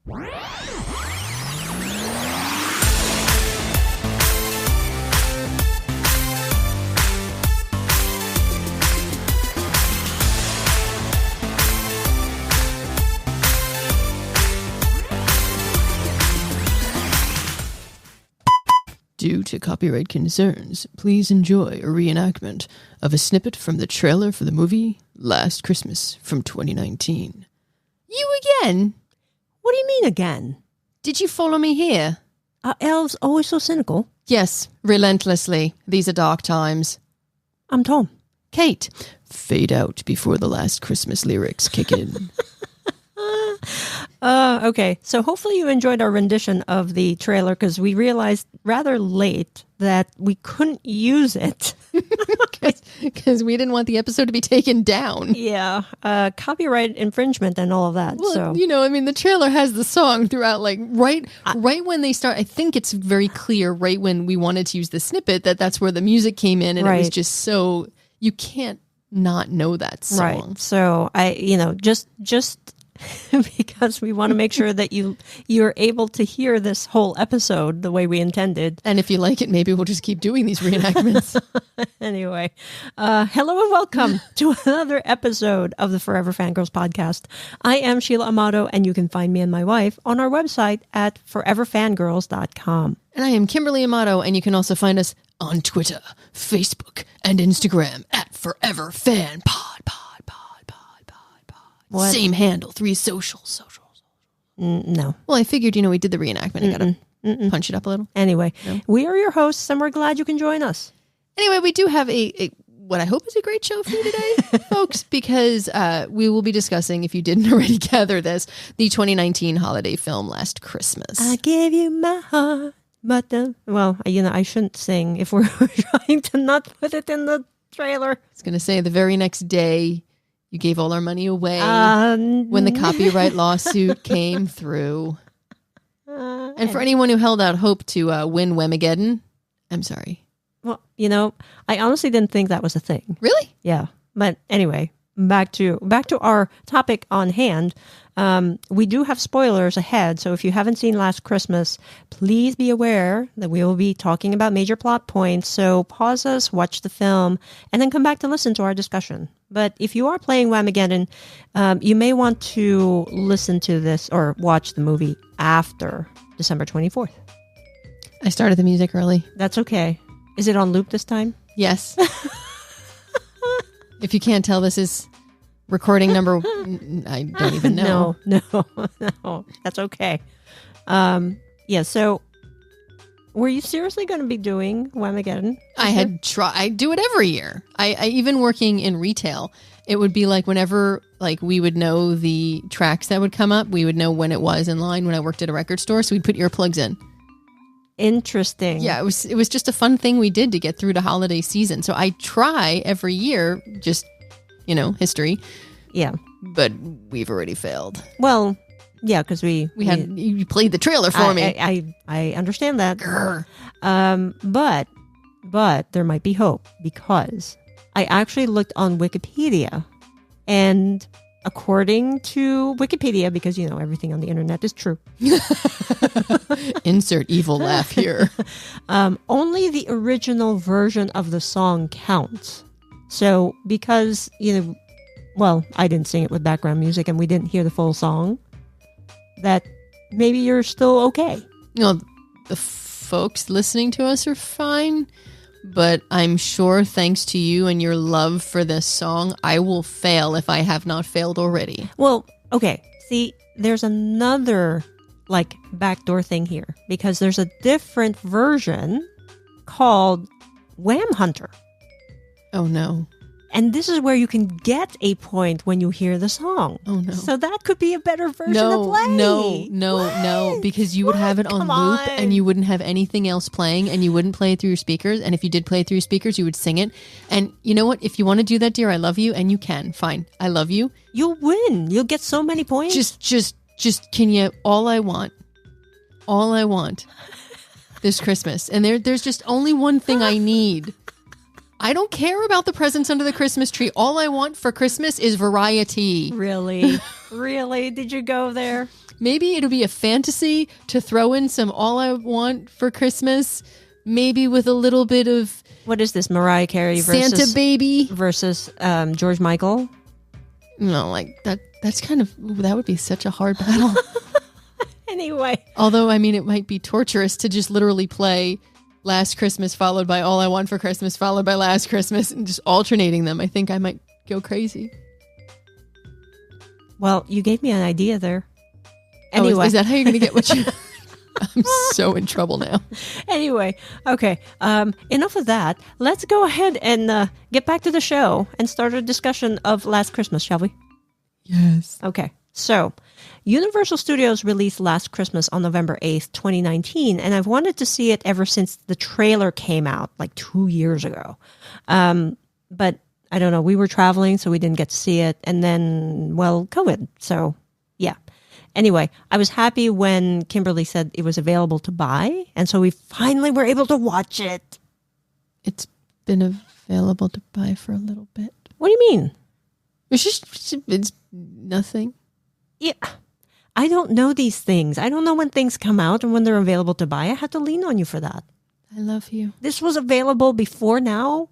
Due to copyright concerns, please enjoy a reenactment of a snippet from the trailer for the movie Last Christmas from 2019. You again? What do you mean again? Did you follow me here? Are elves always so cynical? Yes, relentlessly. These are dark times. I'm Tom. Kate, fade out before the Last Christmas lyrics kick in. Okay, so hopefully you enjoyed our rendition of the trailer because we realized rather late that we couldn't use it. Because we didn't want the episode to be taken down. Yeah, copyright infringement and all of that. Well, so the trailer has the song throughout, like right when they start. I think it's very clear right when we wanted to use the snippet that's where the music came in, and it was just so you can't not know that song. Right. So just because we want to make sure that you're able to hear this whole episode the way we intended. And if you like it, maybe we'll just keep doing these reenactments. Anyway, hello and welcome to another episode of the Forever Fangirls podcast. I am Sheila Amato, and you can find me and my wife on our website at foreverfangirls.com. And I am Kimberly Amato, and you can also find us on Twitter, Facebook, and Instagram at ForeverFanPod. What? Same handle, 3 socials. No. Well, I figured, we did the reenactment. I gotta punch it up a little. Anyway, No? We are your hosts, and we're glad you can join us. Anyway, we do have a what I hope is a great show for you today, folks, because we will be discussing, if you didn't already gather this, the 2019 holiday film Last Christmas. I give you my heart, but I shouldn't sing if we're trying to not put it in the trailer. I was going to say the very next day, you gave all our money away when the copyright lawsuit came through. And for anyone who held out hope to win Whamageddon, I'm sorry. Well, I honestly didn't think that was a thing. Really? Yeah. But anyway, back to our topic on hand. We do have spoilers ahead. So if you haven't seen Last Christmas, please be aware that we will be talking about major plot points. So pause us, watch the film, and then come back to listen to our discussion. But if you are playing Whamageddon, you may want to listen to this or watch the movie after December 24th. I started the music early. That's okay. Is it on loop this time? Yes. If you can't tell, this is recording number... I don't even know. No. That's okay. Yeah, so... Were you seriously going to be doing Whamageddon? I do it every year. I even working in retail, it would be like whenever we would know the tracks that would come up, we would know when it was in line when I worked at a record store, so we'd put earplugs in. Interesting. Yeah, it was just a fun thing we did to get through the holiday season. So I try every year, just, history. Yeah. But we've already failed. Well... Yeah, because you played the trailer for me. I understand that. Grr. But there might be hope because I actually looked on Wikipedia, and according to Wikipedia, because everything on the internet is true. Insert evil laugh here. Only the original version of the song counts. So because I didn't sing it with background music, and we didn't hear the full song. That maybe you're still okay. The folks listening to us are fine, but I'm sure thanks to you and your love for this song, I will fail if I have not failed already. Well, okay. See, there's another backdoor thing here because there's a different version called Wham Hunter. Oh no. And this is where you can get a point when you hear the song. Oh, no. So that could be a better version to play. No, because you would have it on loop and you wouldn't have anything else playing and you wouldn't play it through your speakers. And if you did play it through your speakers, you would sing it. And you know what? If you want to do that, dear, I love you. And you can. Fine. I love you. You'll win. You'll get so many points. Just can you, all I want this Christmas. And there's just only one thing I need. I don't care about the presents under the Christmas tree. All I want for Christmas is variety. Really? Really? Did you go there? Maybe it'll be a fantasy to throw in some All I Want for Christmas, maybe with a little bit of... What is this, Mariah Carey versus... Santa Baby? Versus George Michael? No, like, that's kind of... That would be such a hard battle. Anyway. Although, I mean, it might be torturous to just literally play Last Christmas followed by All I Want for Christmas followed by Last Christmas and just alternating them. I think I might go crazy. Well, you gave me an idea there. Anyway. Oh, is that how you're going to get what you... I'm so in trouble now. Anyway, okay. Enough of that. Let's go ahead and get back to the show and start a discussion of Last Christmas, shall we? Yes. Okay. So, Universal Studios released Last Christmas on November 8th, 2019, and I've wanted to see it ever since the trailer came out, like 2 years ago. But I don't know. We were traveling, so we didn't get to see it. And then, well, COVID. So, yeah. Anyway, I was happy when Kimberly said it was available to buy. And so we finally were able to watch it. It's been available to buy for a little bit. What do you mean? It's nothing. Yeah. I don't know these things. I don't know when things come out and when they're available to buy. I have to lean on you for that. I love you. This was available before now?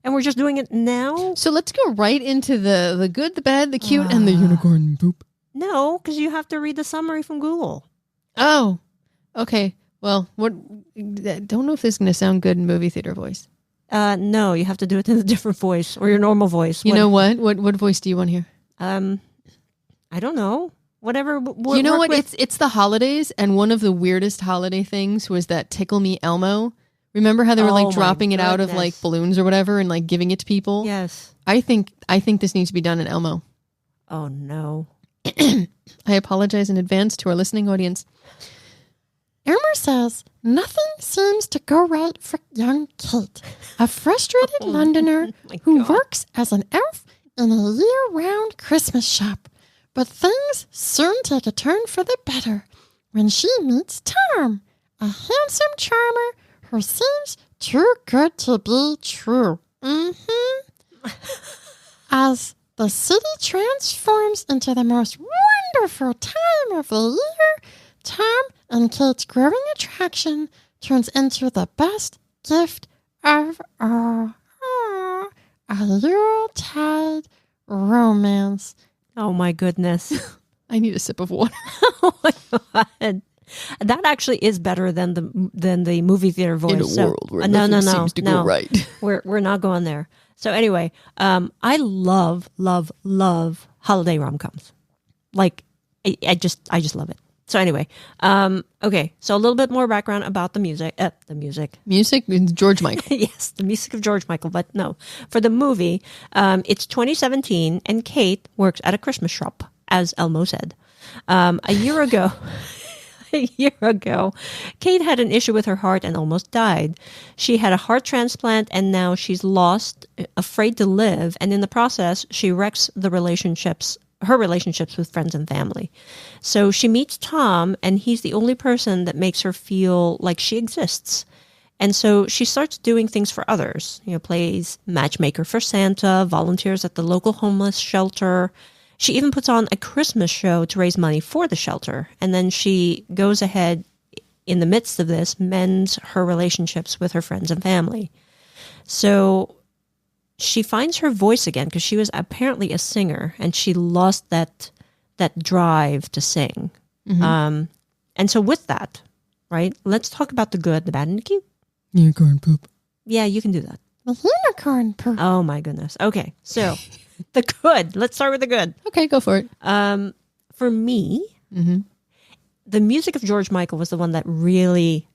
And we're just doing it now? So let's go right into the good, the bad, the cute, and the unicorn poop. No, because you have to read the summary from Google. Oh, okay. Well, don't know if this is going to sound good in movie theater voice. No, you have to do it in a different voice or your normal voice. You know what? What voice do you want to hear? I don't know. Whatever. You know what? It's the holidays, and one of the weirdest holiday things was that Tickle Me Elmo. Remember how they were like dropping it out of like balloons or whatever and like giving it to people? Yes. I think this needs to be done in Elmo. Oh no. I apologize in advance to our listening audience. Elmer says nothing seems to go right for young Kate, a frustrated Londoner who works as an elf in a year-round Christmas shop. But things soon take a turn for the better when she meets Tom, a handsome charmer who seems too good to be true. As the city transforms into the most wonderful time of the year, Tom and Kate's growing attraction turns into the best gift of all. A Yuletide romance. Oh my goodness. I need a sip of water. Oh my God. That actually is better than the movie theater voice. In a world where nothing seems to go right. We're not going there. So anyway, I love holiday rom-coms. Like I just love it. So anyway, okay. So a little bit more background about the music. Music, George Michael. Yes, the music of George Michael. But no, for the movie, it's 2017, and Kate works at a Christmas shop, as Elmo said. A year ago, Kate had an issue with her heart and almost died. She had a heart transplant, and now she's lost, afraid to live, and in the process, she wrecks her relationships with friends and family. So she meets Tom, and he's the only person that makes her feel like she exists. And so she starts doing things for others. Plays matchmaker for Santa, volunteers at the local homeless shelter. She even puts on a Christmas show to raise money for the shelter. And then she goes ahead, in the midst of this, mends her relationships with her friends and family. So she finds her voice again because she was apparently a singer and she lost that drive to sing. Mm-hmm. And so with that, right, let's talk about the good, the bad, and the cute. Unicorn poop. Yeah, you can do that. Unicorn poop. Oh my goodness. Okay, so the good. Let's start with the good. Okay, go for it. For me, the music of George Michael was the one that really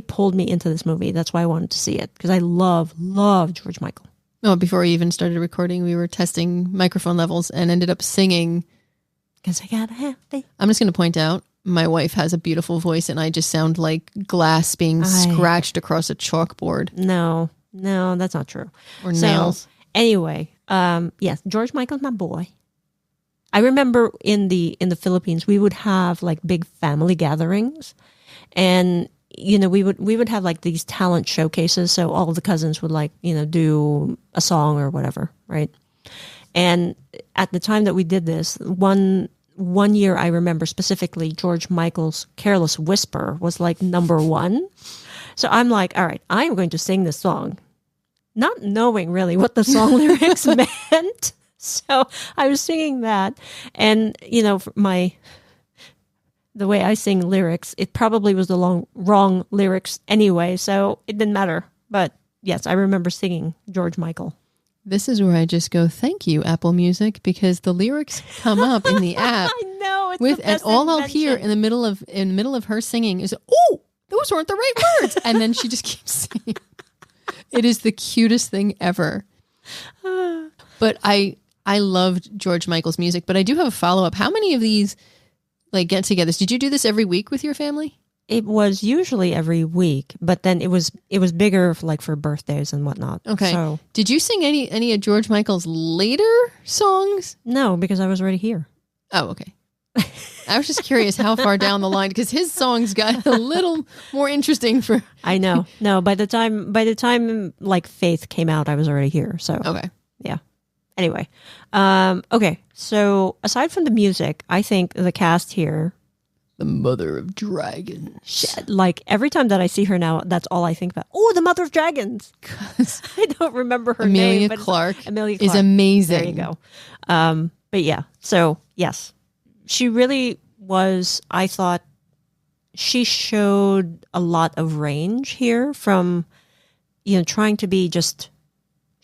pulled me into this movie. That's why I wanted to see it, because I love George Michael. Oh, before we even started recording, we were testing microphone levels and ended up singing. Because I gotta have faith. I'm just going to point out, my wife has a beautiful voice and I just sound like glass being scratched across a chalkboard. No, that's not true. Or nails. Anyway, yes, George Michael's my boy. I remember in the Philippines, we would have like big family gatherings. And, we would have like these talent showcases. So all of the cousins would do a song or whatever, right? And at the time that we did this, one one year I remember specifically George Michael's Careless Whisper was like #1. So I'm like, all right, I am going to sing this song, not knowing really what the song lyrics meant. So I was singing that, and the way I sing lyrics, it probably was the wrong lyrics anyway, so it didn't matter. But yes, I remember singing George Michael. This is where I just go, thank you, Apple Music, because the lyrics come up in the app. I know, it's with, the best and all invention. I'll hear in the middle of her singing is, "Oh, those weren't the right words," and then she just keeps singing. It is the cutest thing ever. But I loved George Michael's music. But I do have a follow up. How many of these like get-togethers? Did you do this every week with your family? It was usually every week, but then it was bigger for birthdays and whatnot. Okay. So, did you sing any of George Michael's later songs? no, because I was already here. Oh, okay. I was just curious how far down the line, because his songs got a little more interesting for. I know. No, by the time like Faith came out, I was already here. So Okay. yeah. Anyway, okay. So aside from the music, I think the cast here, The mother of dragons. like every time that I see her now, that's all I think about. Oh, the mother of dragons. I don't remember her Amelia name. But Clark Amelia is Clark. amazing. There you go. But yeah, so yes, she really was. I thought she showed a lot of range here from, trying to be just.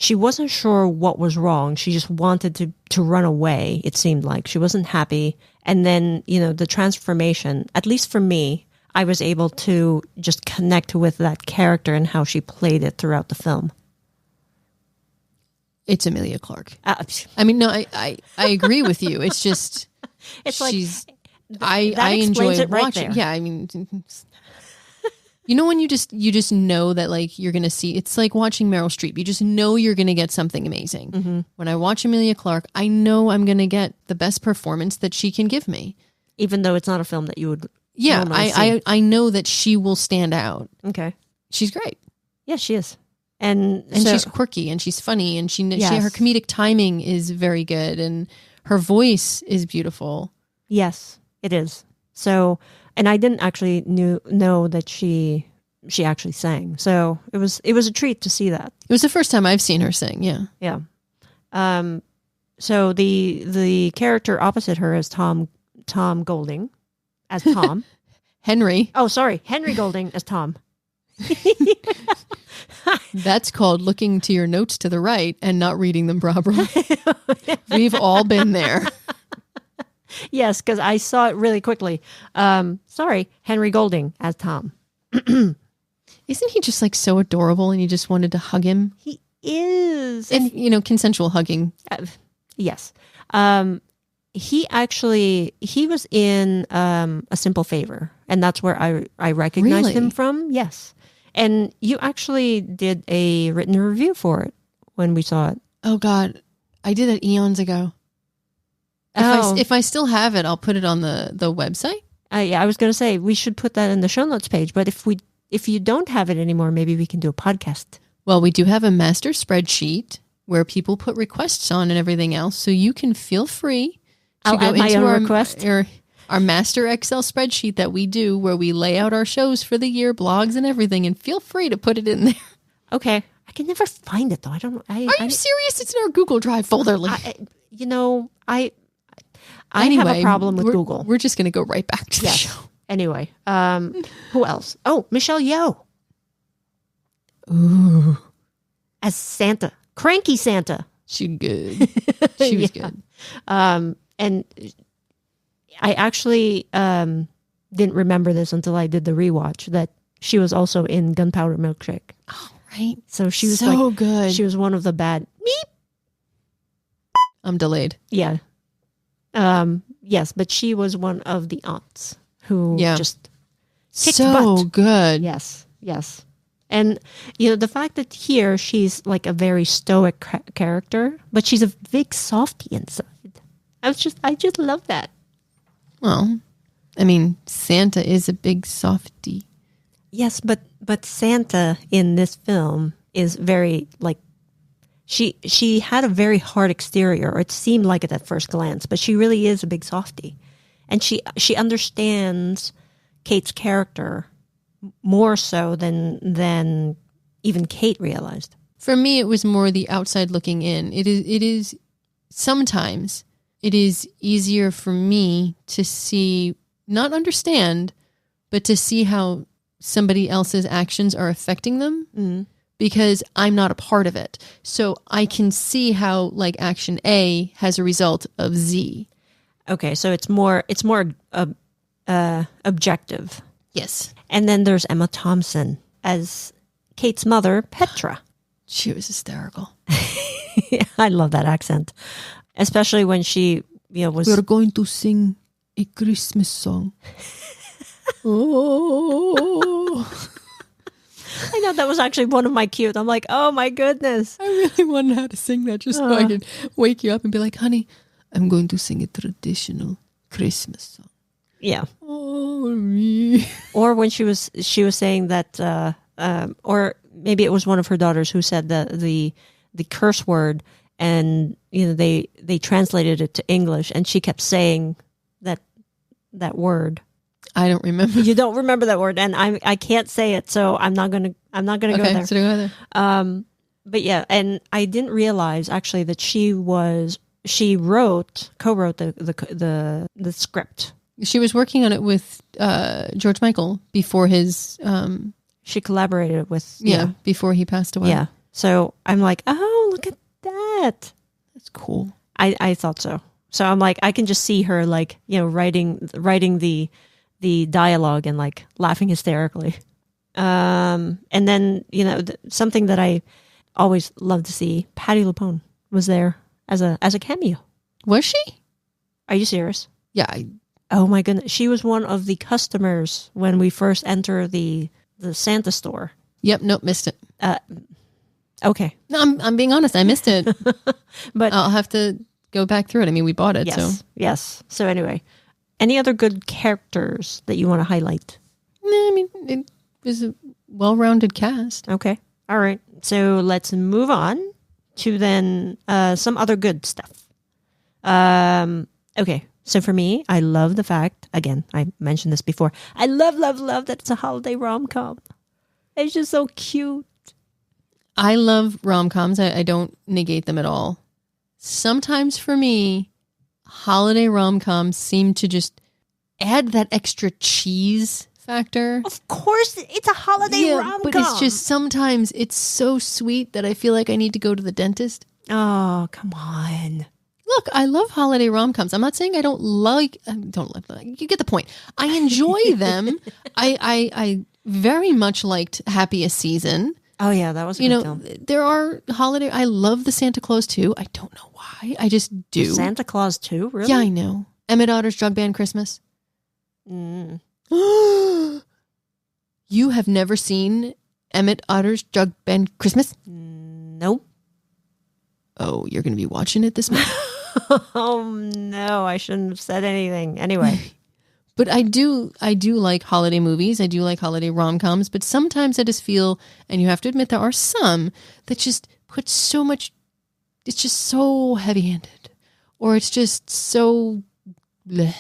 She wasn't sure what was wrong. She just wanted to run away. It seemed like she wasn't happy. And then, the transformation, at least for me, I was able to just connect with that character and how she played it throughout the film. It's Amelia Clark. I mean, no, I agree with you. It's just, it's she's, like, I enjoy it right watching. there. Yeah, I mean, when you just know that like you're going to see, it's like watching Meryl Streep. You just know you're going to get something amazing. Mm-hmm. When I watch Amelia Clark, I know I'm going to get the best performance that she can give me. Even though it's not a film that you would. Yeah, normally see. I know that she will stand out. Okay. She's great. Yeah, she is. And She's quirky and she's funny and Yes. her comedic timing is very good and her voice is beautiful. Yes, it is. So, and I didn't actually know that she actually sang. So it was a treat to see that. It was the first time I've seen her sing. Yeah. Yeah. So the character opposite her is Tom Golding as Tom. Henry. Oh, sorry, Henry Golding as Tom. That's called looking to your notes to the right and not reading them properly. We've all been there. Yes, because I saw it really quickly. Sorry, Henry Golding as Tom. Isn't he just like so adorable and you just wanted to hug him? He is. And, consensual hugging. Yes. He was in A Simple Favor, and that's where I recognized Really? him from. Yes. And you actually did a written review for it when we saw it. Oh, God. I did it eons ago. If I still have it, I'll put it on the website. Yeah, I was going to say we should put that in the show notes page, but if you don't have it anymore, maybe we can do a podcast. Well, we do have a master spreadsheet where people put requests on and everything else, so you can feel free to I'll go add my into own request. Our master Excel spreadsheet that we do where we lay out our shows for the year, blogs and everything, and feel free to put it in there. Okay. I can never find it though. I don't know. Are you serious? It's in our Google Drive folder. I Anyway, have a problem with Google. We're just going to go right back to the show. Anyway, who else? Oh, Michelle Yeoh Ooh, as Santa, cranky Santa. she's good. She was good. And I actually didn't remember this until I did the rewatch that she was also in Gunpowder Milkshake. Oh, right. So she was so good. She was one of the bad. Meep. I'm delayed. Yeah. Yes, but she was one of the aunts who just kicked so butt. good. Yes. And, the fact that here she's like a very stoic character, but she's a big softie inside. I just love that. Well, I mean, Santa is a big softie. Yes, but Santa in this film is very like She had a very hard exterior, or it seemed like it at first glance, but she really is a big softie. And she understands Kate's character more so than even Kate realized. For me, it was more the outside looking in. It is sometimes it is easier for me to see, not understand, but to see how somebody else's actions are affecting them because I'm not a part of it. So I can see how like action A has a result of Z. Okay, so it's more objective. Yes. And then there's Emma Thompson as Kate's mother, Petra. She was hysterical. I love that accent, especially when she was. We're going to sing a Christmas song. Oh. I know that was actually one of my cues. I'm like, oh my goodness. I really wanted her to sing that just so I could wake you up and be like, honey, I'm going to sing a traditional Christmas song. Yeah. Oh, me. Or when she was saying that, or maybe it was one of her daughters who said the curse word, and they translated it to English, and she kept saying that word. I don't remember. You don't remember that word, and I can't say it, so I'm not gonna go there. So go there. But yeah, and I didn't realize actually that she co-wrote the script. She was working on it with George Michael before his. She collaborated with before he passed away. Yeah, so I'm like, oh, look at that. That's cool. I thought so. So I'm like, I can just see her like writing the dialogue and like laughing hysterically. And then something that I always love to see, Patti LuPone was there as a cameo. Was she? Are you serious? Yeah. Oh my goodness, she was one of the customers when we first entered the Santa store. Yep. Nope. Missed it. Okay. No, I'm being honest. I missed it, but I'll have to go back through it. I mean, we bought it. Yes. So anyway, any other good characters that you want to highlight? No, I mean, it was a well-rounded cast. Okay. All right. So let's move on to then some other good stuff. Okay. So for me, I love the fact, again, I mentioned this before, I love that it's a holiday rom-com. It's just so cute. I love rom-coms. I don't negate them at all. Sometimes for me, holiday rom-coms seem to just add that extra cheese factor. Of course, it's a holiday rom-com. But it's just sometimes it's so sweet that I feel like I need to go to the dentist. Oh, come on. Look, I love holiday rom-coms. I'm not saying I don't like them. You get the point. I enjoy them. I very much liked Happiest Season. Oh yeah, that was a good film. There are holiday. I love the Santa Claus 2. I don't know why. I just do. Santa Claus 2, really? Yeah, I know. Emmett Otter's Jug Band Christmas. Mm. You have never seen Emmett Otter's Jug Band Christmas? Nope. Oh, you're going to be watching it this month. Oh no, I shouldn't have said anything. Anyway. But I do like holiday movies. I do like holiday rom-coms. But sometimes I just feel, and you have to admit there are some that just put so much, it's just so heavy-handed. Or it's just so bleh.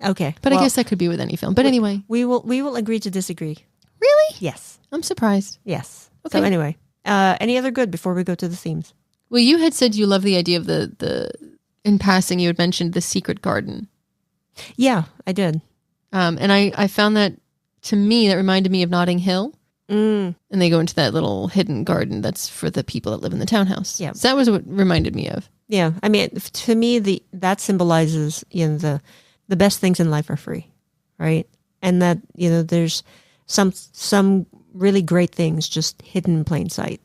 Okay. But I guess that could be with any film. But anyway. We will agree to disagree. Really? Yes. I'm surprised. Yes. Okay. So anyway, any other good before we go to the themes? Well, you had said you love the idea of the in passing, you had mentioned the secret garden. Yeah, I did. And I found that, to me, that reminded me of Notting Hill. Mm. And they go into that little hidden garden that's for the people that live in the townhouse. Yeah. So that was what reminded me of. Yeah. I mean, to me, that symbolizes, the best things in life are free, right? And that, there's some really great things just hidden in plain sight.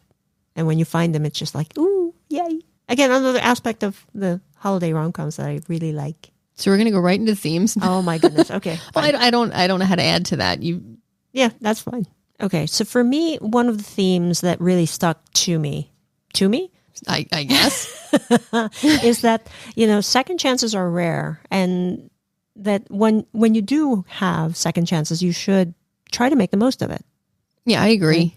And when you find them, it's just like, ooh, yay. Again, another aspect of the holiday rom-coms that I really like. So we're going to go right into themes. Oh my goodness. Okay. I don't know how to add to that. Yeah, that's fine. Okay. So for me, one of the themes that really stuck to me, I guess, is that, second chances are rare, and that when you do have second chances, you should try to make the most of it. Yeah, I agree.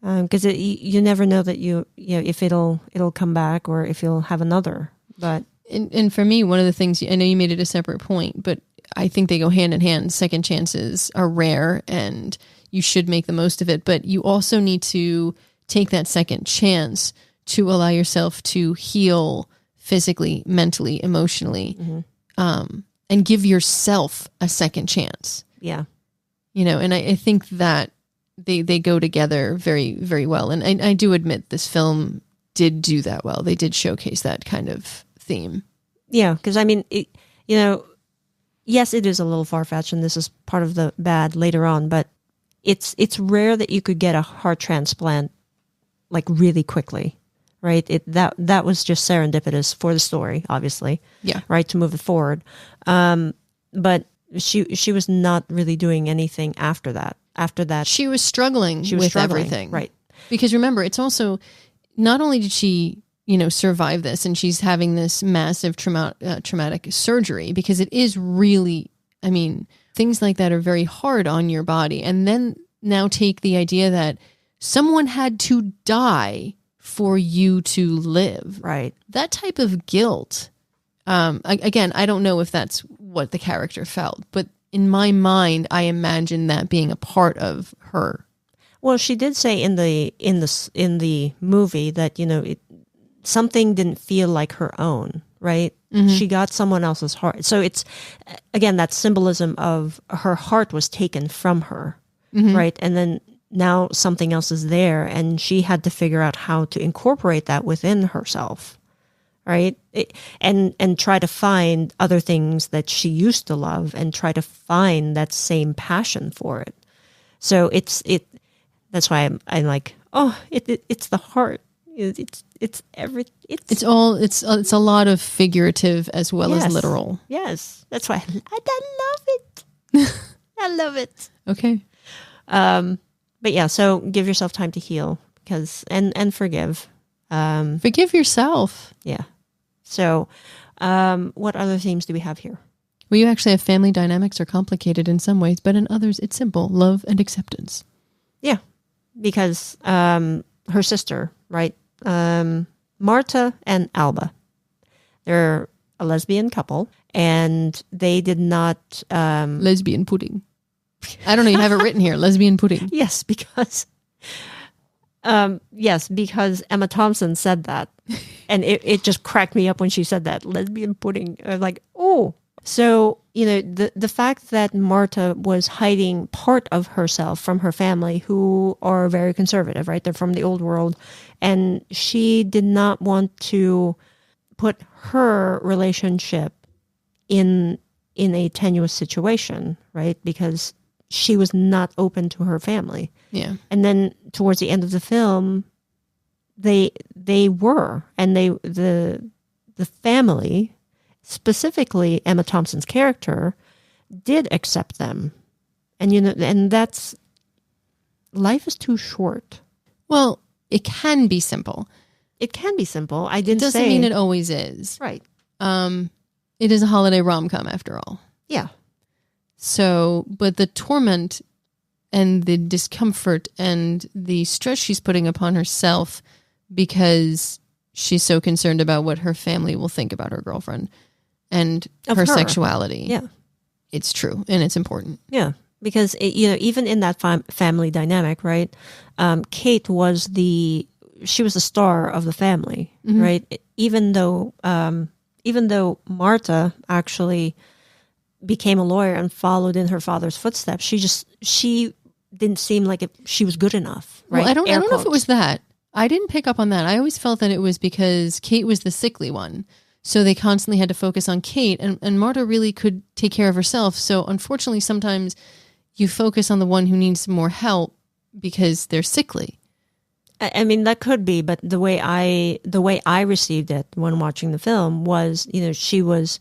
because you never know that if it'll come back or if you'll have another. But and for me, one of the things, I know you made it a separate point, but I think they go hand in hand. Second chances are rare and you should make the most of it, but you also need to take that second chance to allow yourself to heal physically, mentally, emotionally, and give yourself a second chance. Yeah. And I think that they go together very, very well. And I do admit this film did do that well. They did showcase that kind of theme. Yeah, because I mean, yes, it is a little far-fetched, and this is part of the bad later on, but it's rare that you could get a heart transplant like really quickly, right? That was just serendipitous for the story, obviously. Yeah. Right, to move it forward. But she was not really doing anything after that. After that, she was struggling with everything. Right. Because remember, it's also, not only did she, survive this and she's having this massive traumatic surgery, because it is really, things like that are very hard on your body. And then now take the idea that someone had to die for you to live. Right. That type of guilt. Again, I don't know if that's what the character felt, but in my mind, I imagine that being a part of her. Well, she did say in the movie that something didn't feel like her own, right? Mm-hmm. She got someone else's heart. So it's, again, that symbolism of her heart was taken from her, right? And then now something else is there, and she had to figure out how to incorporate that within herself, right? And try to find other things that she used to love and try to find that same passion for it. So that's why I'm like, it's the heart. It's everything. It's a lot of figurative as well as literal. Yes, that's why I love it. I love it. Okay. But yeah, so give yourself time to heal, and forgive. Forgive yourself. Yeah. So, what other themes do we have here? Well, you actually have family dynamics are complicated in some ways, but in others it's simple: love and acceptance. Yeah, because her sister, right? Marta and Alba, they're a lesbian couple, and they did not... lesbian pudding. I don't know, you have it written here, lesbian pudding. Yes, because Emma Thompson said that, and it just cracked me up when she said that, lesbian pudding. I was like, oh. So, the fact that Marta was hiding part of herself from her family, who are very conservative, right? They're from the old world. And she did not want to put her relationship in a tenuous situation, right? Because she was not open to her family. Yeah. And then towards the end of the film, they were, and the family, specifically Emma Thompson's character, did accept them. And and that's, life is too short. Well, it can be simple. It can be simple. It doesn't mean it always is. Right. It is a holiday rom-com after all. Yeah. So, but the torment and the discomfort and the stress she's putting upon herself because she's so concerned about what her family will think about her girlfriend and her sexuality. Yeah. It's true and it's important. Yeah. Because, even in that family dynamic, right, Kate was the star of the family, right? Even though Marta actually became a lawyer and followed in her father's footsteps, she didn't seem like she was good enough, right? Well, I don't know if it was that. I didn't pick up on that. I always felt that it was because Kate was the sickly one. So they constantly had to focus on Kate, and Marta really could take care of herself. So unfortunately, sometimes you focus on the one who needs more help because they're sickly. I mean, that could be, but the way I received it when watching the film was, she was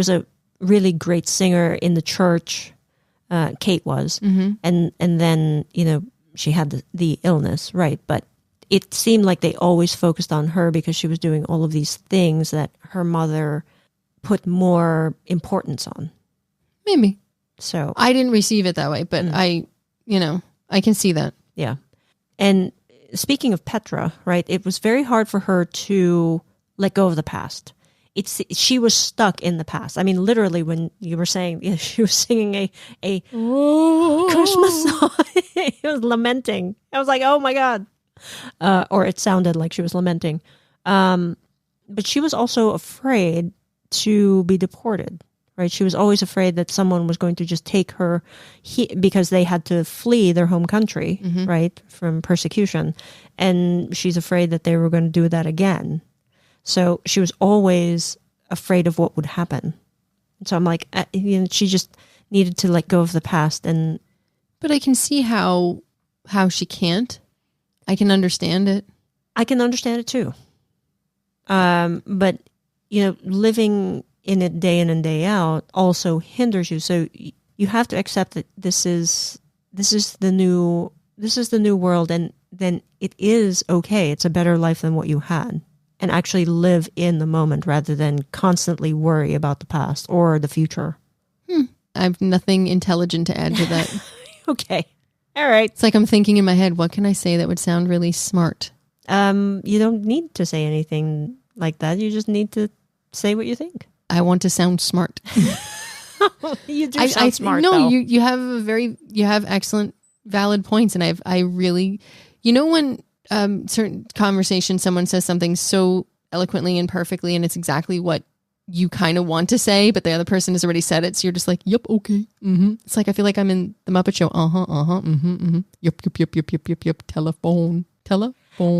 a really great singer in the church. Kate was, and then she had the illness, right? But it seemed like they always focused on her because she was doing all of these things that her mother put more importance on. Maybe. So I didn't receive it that way, but I can see that. Yeah. And speaking of Petra, right? It was very hard for her to let go of the past. She was stuck in the past. I mean, literally, when you were saying she was singing a Christmas song, it was lamenting. I was like, oh my God. Or it sounded like she was lamenting. But she was also afraid to be deported, right? She was always afraid that someone was going to just take her because they had to flee their home country, right, from persecution. And she's afraid that they were going to do that again. So she was always afraid of what would happen. So I'm like, she just needed to let go of the past. But I can see how she can't. I can understand it. I can understand it too. But living in it day in and day out also hinders you. So you have to accept that this is the new world, and then it is okay. It's a better life than what you had. And actually live in the moment rather than constantly worry about the past or the future. I have nothing intelligent to add to that. Okay. All right. It's like I'm thinking in my head, what can I say that would sound really smart? You don't need to say anything like that. You just need to say what you think. I want to sound smart. You do sound smart, no, though. you have excellent, valid points. And I really, when certain conversation, someone says something so eloquently and perfectly, and it's exactly what you kind of want to say, but the other person has already said it. So you're just like, yep, okay. Mm-hmm. It's like, I feel like I'm in the Muppet Show. Yep. Telephone.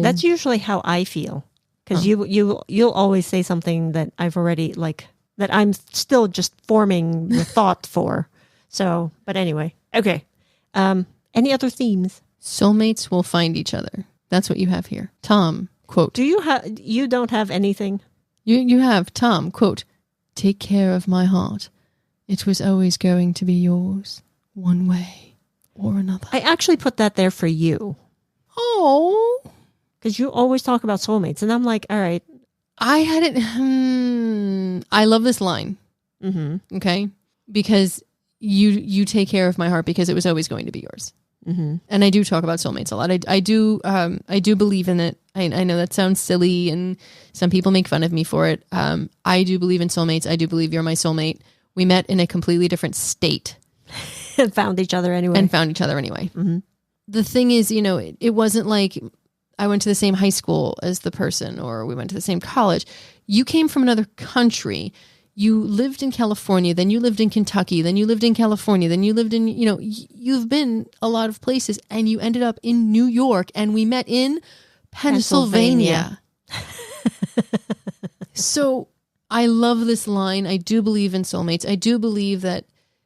That's usually how I feel. Because you'll always say something that I've already, that I'm still just forming the thought for. So, but anyway. Okay. Any other themes? Soulmates will find each other. That's what you have here. Tom, quote. You don't have anything? You have, Tom, quote, take care of my heart. It was always going to be yours, one way or another. I actually put that there for you. Oh. Because you always talk about soulmates. And I'm like, all right. I had it. I love this line. Mm-hmm. Okay. Because you take care of my heart because it was always going to be yours. Mm-hmm. And I do talk about soulmates a lot. I do believe in it. I know that sounds silly and some people make fun of me for it. I do believe in soulmates. I do believe you're my soulmate. We met in a completely different state. And found each other anyway. Mm-hmm. The thing is, it wasn't like I went to the same high school as the person or we went to the same college. You came from another country. You lived in California, then you lived in Kentucky, then you lived in California, then you lived in, you've been a lot of places, and you ended up in New York, and we met in Pennsylvania. So I love this line. I do believe in soulmates. I do believe that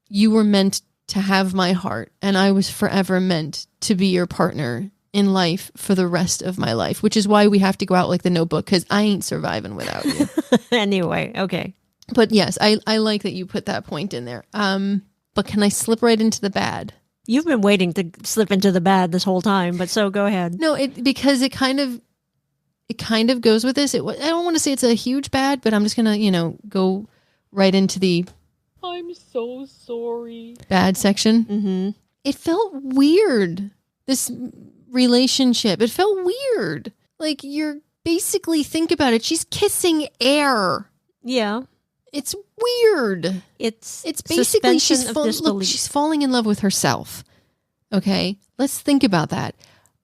you were meant to have my heart, and I was forever meant to be your partner in life for the rest of my life, which is why we have to go out like the Notebook, because I ain't surviving without you. Anyway, okay. But yes, I like that you put that point in there. But can I slip right into the bad? You've been waiting to slip into the bad this whole time, but so go ahead. No, because it kind of goes with this. I don't want to say it's a huge bad, but I'm just gonna go right into the I'm so sorry bad section. Mm-hmm. It felt weird. This relationship, it felt weird. Like you're basically, think about it. She's kissing air. Yeah. It's weird. It's basically she's falling in love with herself. Okay, let's think about that.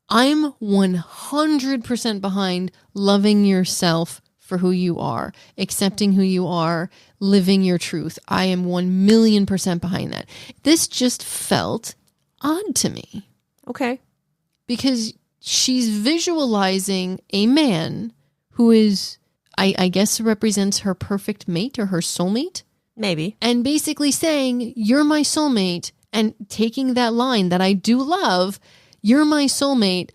I'm 100% behind loving yourself for who you are, accepting who you are, living your truth. I am 1,000,000% behind that. This just felt odd to me. Okay. Because she's visualizing a man who is, I guess, represents her perfect mate or her soulmate. Maybe. And basically saying, you're my soulmate, and taking that line that I do love, you're my soulmate,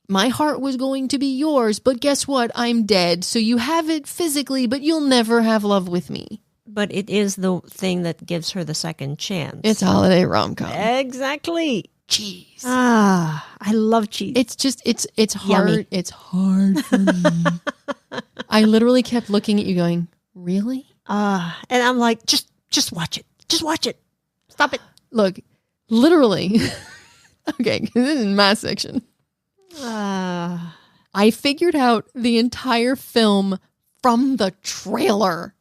my heart was going to be yours, but guess what? I'm dead. So you have it physically, but you'll never have love with me. But it is the thing that gives her the second chance. It's holiday rom-com. Exactly. Cheese. I love cheese. It's just, it's hard. Yummy. It's hard for me. I literally kept looking at you going, really? And I'm like, just watch it. Just watch it. Stop it. Look, literally. Okay, this is my section. I figured out the entire film from the trailer.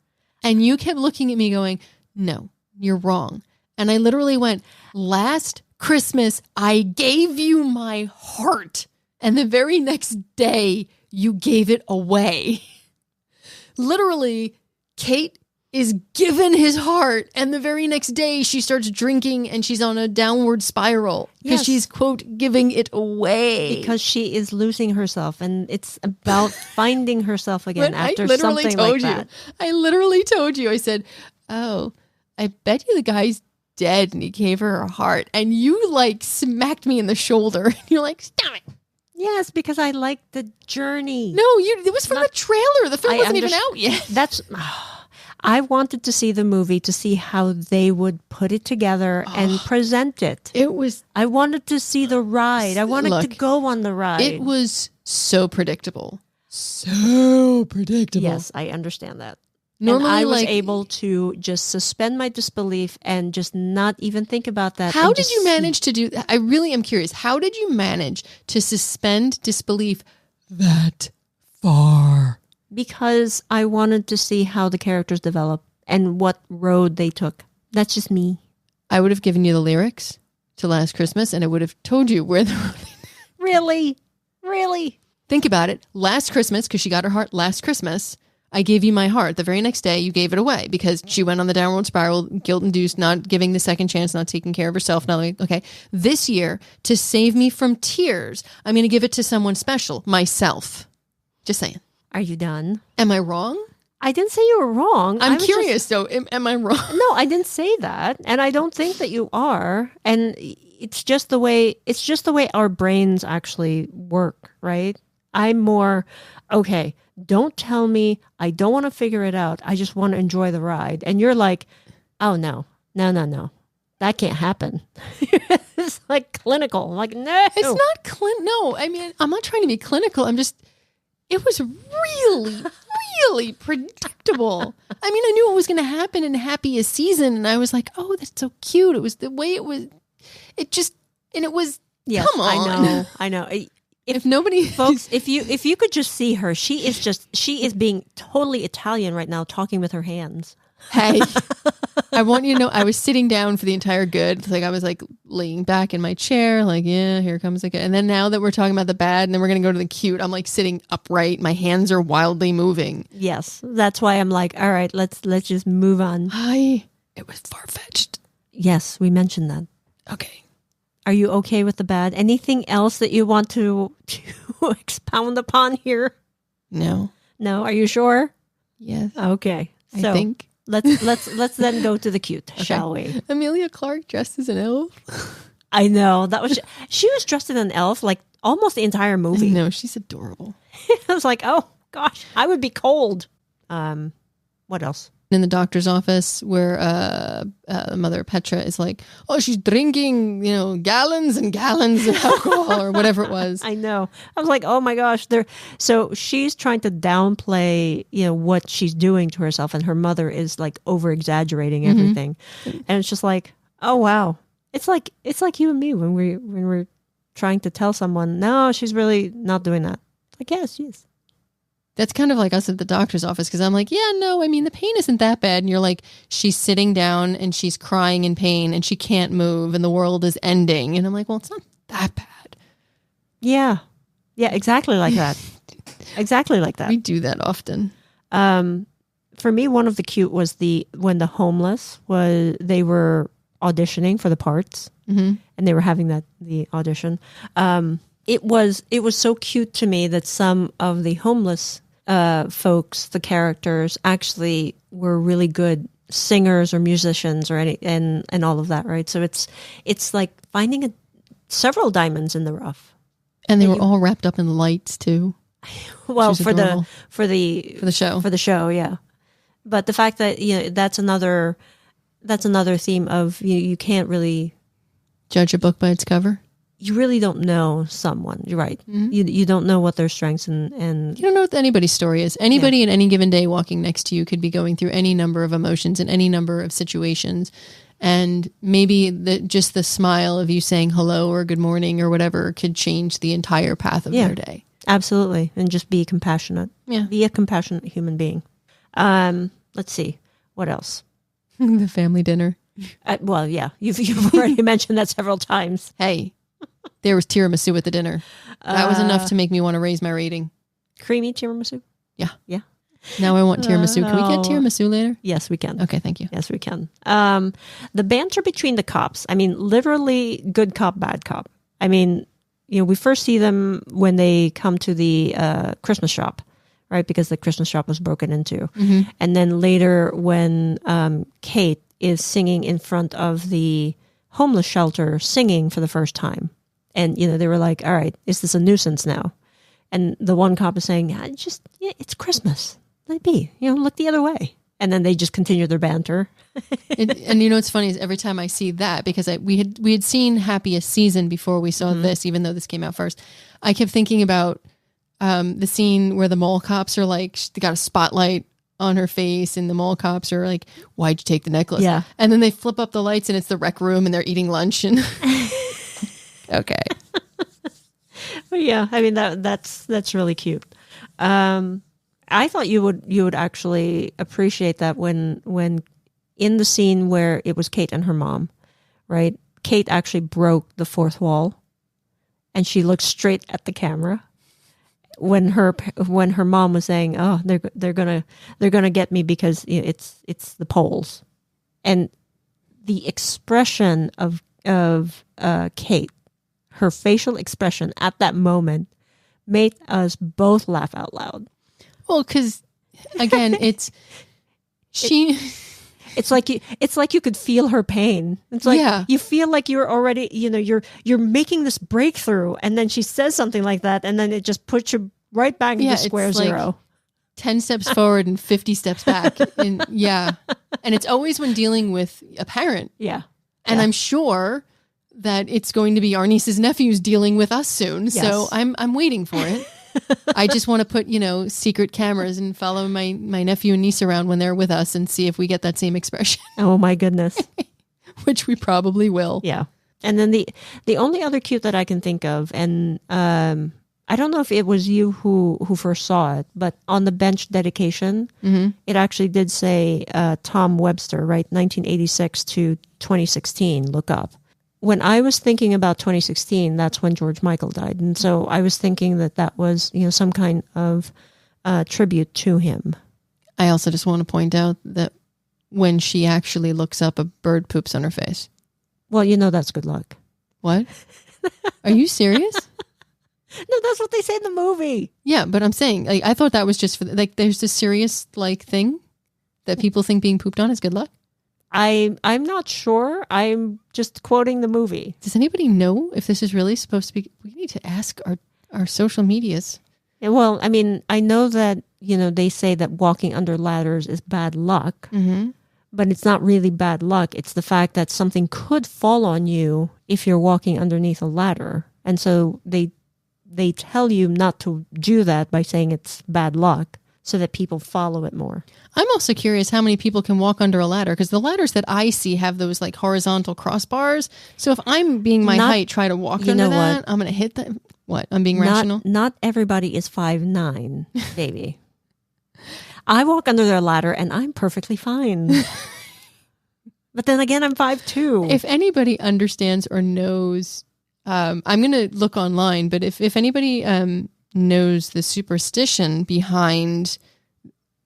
And you kept looking at me going, no, you're wrong. And I literally went, last Christmas, I gave you my heart. And the very next day, you gave it away. Literally, Kate is given his heart, and the very next day she starts drinking and she's on a downward spiral because she's, quote, giving it away. Because she is losing herself, and it's about finding herself again after something like that. I literally told you, I said, oh, I bet you the guy's dead and he gave her her heart. And you like smacked me in the shoulder. And you're like, stop it. Yes, because I like the journey. No, it was from the trailer. The film wasn't even out yet. I wanted to see the movie to see how they would put it together and present it. I wanted to see the ride. I wanted to go on the ride. It was so predictable. So predictable. Yes, I understand that. Normally, and I was able to just suspend my disbelief and just not even think about that. How did you manage to do that? I really am curious. How did you manage to suspend disbelief that far? Because I wanted to see how the characters develop and what road they took. That's just me. I would have given you the lyrics to Last Christmas and I would have told you where the road. Really? Really? Think about it. Last Christmas, because she got her heart last Christmas, I gave you my heart. The very next day, you gave it away because she went on the downward spiral, guilt-induced, not giving the second chance, not taking care of herself. Not like, okay, this year, to save me from tears, I'm going to give it to someone special, myself. Just saying. Are you done? Am I wrong? I didn't say you were wrong. I'm curious, though. Am I wrong? No, I didn't say that, and I don't think that you are. And it's just the way our brains actually work, right? I'm more okay. Don't tell me. I don't want to figure it out. I just want to enjoy the ride. And you're like, oh, no. That can't happen. It's like clinical. I'm like, no. It's not clinical. No, I mean, I'm not trying to be clinical. It was really, really predictable. I mean, I knew what was going to happen in Happiest Season. And I was like, oh, that's so cute. It was the way it was. It was, yes, come on. I know. If nobody, folks, if you could just see her, she is being totally Italian right now, talking with her hands. Hey, I want you to know I was sitting down for the entire good. Like I was like laying back in my chair, like, yeah, here comes the good. And then now that we're talking about the bad and then we're going to go to the cute, I'm like sitting upright. My hands are wildly moving. Yes. That's why I'm like, all right, let's just move on. It was far-fetched. Yes, we mentioned that. Okay. Are you okay with the bad? Anything else that you want to expound upon here? No. No? Are you sure? Yes. Okay. So I think. Let's then go to the cute, shall we? Amelia Clark dressed as an elf. I know. She was dressed as an elf like almost the entire movie. No, she's adorable. I was like, oh gosh, I would be cold. What else? In the doctor's office where Mother Petra is like, oh, she's drinking, gallons and gallons of alcohol or whatever it was. I know. I was like, oh my gosh. So she's trying to downplay, what she's doing to herself, and her mother is like over exaggerating everything. And it's just like, oh wow. It's like you and me when we're trying to tell someone, no, she's really not doing that. Like, yes, she is. That's kind of like us at the doctor's office because I'm like, yeah, no, I mean, the pain isn't that bad. And you're like, she's sitting down and she's crying in pain and she can't move and the world is ending. And I'm like, well, it's not that bad. Yeah. Yeah, exactly like that. Exactly like that. We do that often. For me, one of the cute was when the homeless they were auditioning for the parts and they were having the audition. It was so cute to me that some of the homeless folks, the characters, actually were really good singers or musicians or and all of that, right? So it's like finding several diamonds in the rough. And they were all wrapped up in lights too. Well, for the show, yeah. But the fact that that's another theme of you can't really judge a book by its cover. You really don't know someone. You're right. Mm-hmm. You don't know what their strengths and you don't know what anybody's story is. Anybody in any given day walking next to you could be going through any number of emotions in any number of situations. And maybe just the smile of you saying hello or good morning or whatever could change the entire path of their day. Absolutely. And just be compassionate. Yeah. Be a compassionate human being. Let's see. What else? The family dinner. Well, yeah. You've already mentioned that several times. Hey, there was tiramisu at the dinner. That was enough to make me want to raise my rating. Creamy tiramisu? Yeah. Yeah. Now I want tiramisu. Can we get tiramisu later? Yes, we can. Okay, thank you. Yes, we can. The banter between the cops. I mean, literally good cop, bad cop. I mean, we first see them when they come to the Christmas shop, right? Because the Christmas shop was broken into. Mm-hmm. And then later when Kate is singing in front of the homeless shelter, singing for the first time. And, they were like, all right, is this a nuisance now? And the one cop is saying, it's Christmas. Let it be. Look the other way. And then they just continue their banter. And what's funny is every time I see that, because we had seen Happiest Season before we saw this, even though this came out first, I kept thinking about the scene where the mall cops are like, they got a spotlight on her face, and the mall cops are like, "Why'd you take the necklace?" Yeah. And then they flip up the lights, and it's the rec room, and they're eating lunch. And okay. But yeah, I mean that's really cute. I thought you would actually appreciate that when in the scene where it was Kate and her mom, right? Kate actually broke the fourth wall, and she looked straight at the camera when her mom was saying, "Oh, they're gonna get me because it's the Poles," and the expression of Kate, her facial expression at that moment, made us both laugh out loud. Well, because again, it's like you could feel her pain. It's like you feel like you're already, you're making this breakthrough, and then she says something like that, and then it just puts you right back into square zero. Like 10 steps forward and 50 steps back. And and it's always when dealing with a parent. Yeah. And I'm sure that it's going to be our niece's nephews dealing with us soon. Yes. So I'm waiting for it. I just want to put, secret cameras and follow my nephew and niece around when they're with us and see if we get that same expression. Oh my goodness. Which we probably will. Yeah. And then the only other cute that I can think of, and I don't know if it was you who first saw it, but on the bench dedication, it actually did say Tom Webster, right? 1986 to 2016, look up. When I was thinking about 2016, that's when George Michael died. And so I was thinking that was, some kind of tribute to him. I also just want to point out that when she actually looks up, a bird poops on her face. Well, that's good luck. What? Are you serious? No, that's what they say in the movie. Yeah, but I'm saying, I thought that was just for, there's this serious, thing that people think being pooped on is good luck. I'm not sure. I'm just quoting the movie. Does anybody know if this is really supposed to be? We need to ask our social medias. Well, I mean, I know that, they say that walking under ladders is bad luck, but it's not really bad luck. It's the fact that something could fall on you if you're walking underneath a ladder. And so they tell you not to do that by saying it's bad luck, so that people follow it more. I'm also curious how many people can walk under a ladder, because the ladders that I see have those horizontal crossbars. So if I'm being my height, try to walk under that, I'm going to hit that. What? I'm being rational? Not everybody is 5'9", baby. I walk under their ladder and I'm perfectly fine. But then again, I'm 5'2". If anybody understands or knows, I'm going to look online, but if anybody knows the superstition behind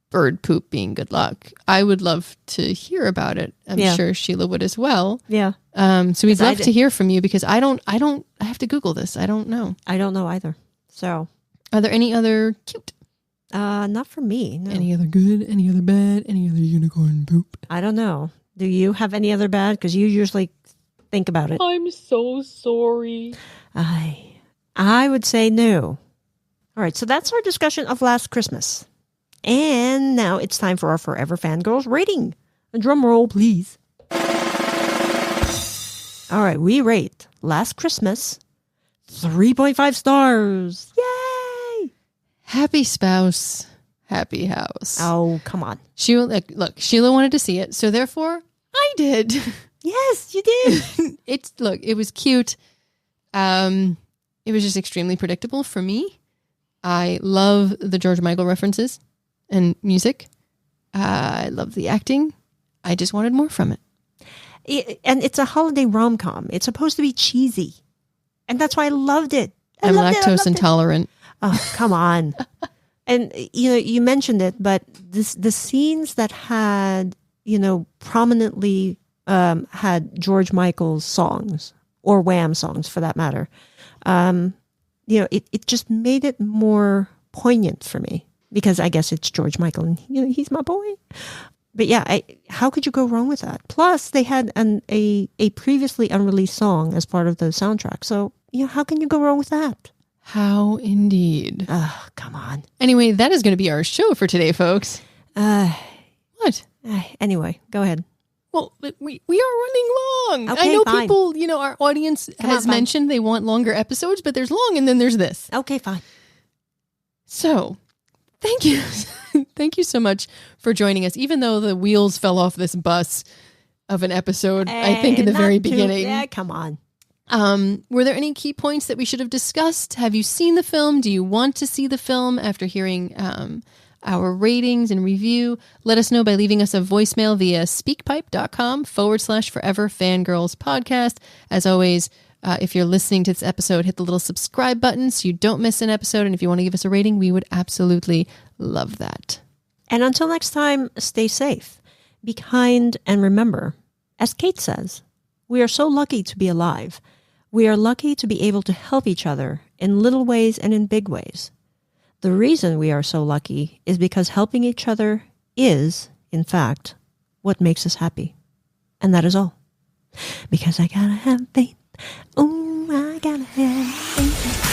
bird poop being good luck, I would love to hear about it. I'm sure Sheila would as well. Yeah. So we'd love to hear from you, because I have to Google this. I don't know. I don't know either. So are there any other cute? Not for me. No. Any other good? Any other bad? Any other unicorn poop? I don't know. Do you have any other bad? Because you usually think about it. I'm so sorry. I would say no. All right, so that's our discussion of Last Christmas. And now it's time for our Forever Fangirls rating. A drum roll, please. All right, we rate Last Christmas 3.5 stars. Yay! Happy spouse, happy house. Oh, come on. Sheila wanted to see it, so therefore I did. Yes, you did. It was cute. It was just extremely predictable for me. I love the George Michael references and music. I love the acting. I just wanted more from it. And it's a holiday rom-com. It's supposed to be cheesy. And that's why I loved it. I'm lactose intolerant. Oh, come on. And, you mentioned it, but the scenes that had, prominently had George Michael's songs, or Wham songs for that matter, it just made it more poignant for me. Because I guess it's George Michael and, he's my boy. But yeah, how could you go wrong with that? Plus, they had a previously unreleased song as part of the soundtrack. So, how can you go wrong with that? How indeed. Oh, come on. Anyway, that is going to be our show for today, folks. What? Anyway, go ahead. Well, we are running long. Okay, I know fine. people, our audience has mentioned they want longer episodes, but there's long and then there's this. Okay, fine. So, thank you. Thank you so much for joining us, even though the wheels fell off this bus of an episode, I think, in the very beginning. Yeah, come on. Were there any key points that we should have discussed? Have you seen the film? Do you want to see the film after hearing our ratings and review? Let us know by leaving us a voicemail via speakpipe.com/Forever Fangirls podcast. As always, if you're listening to this episode, hit the little subscribe button so you don't miss an episode. And if you want to give us a rating, we would absolutely love that. And until next time, stay safe, be kind, and remember, as Kate says, we are so lucky to be alive. We are lucky to be able to help each other in little ways and in big ways. The reason we are so lucky is because helping each other is, in fact, what makes us happy. And that is all. Because I gotta have faith. Oh, I gotta have faith.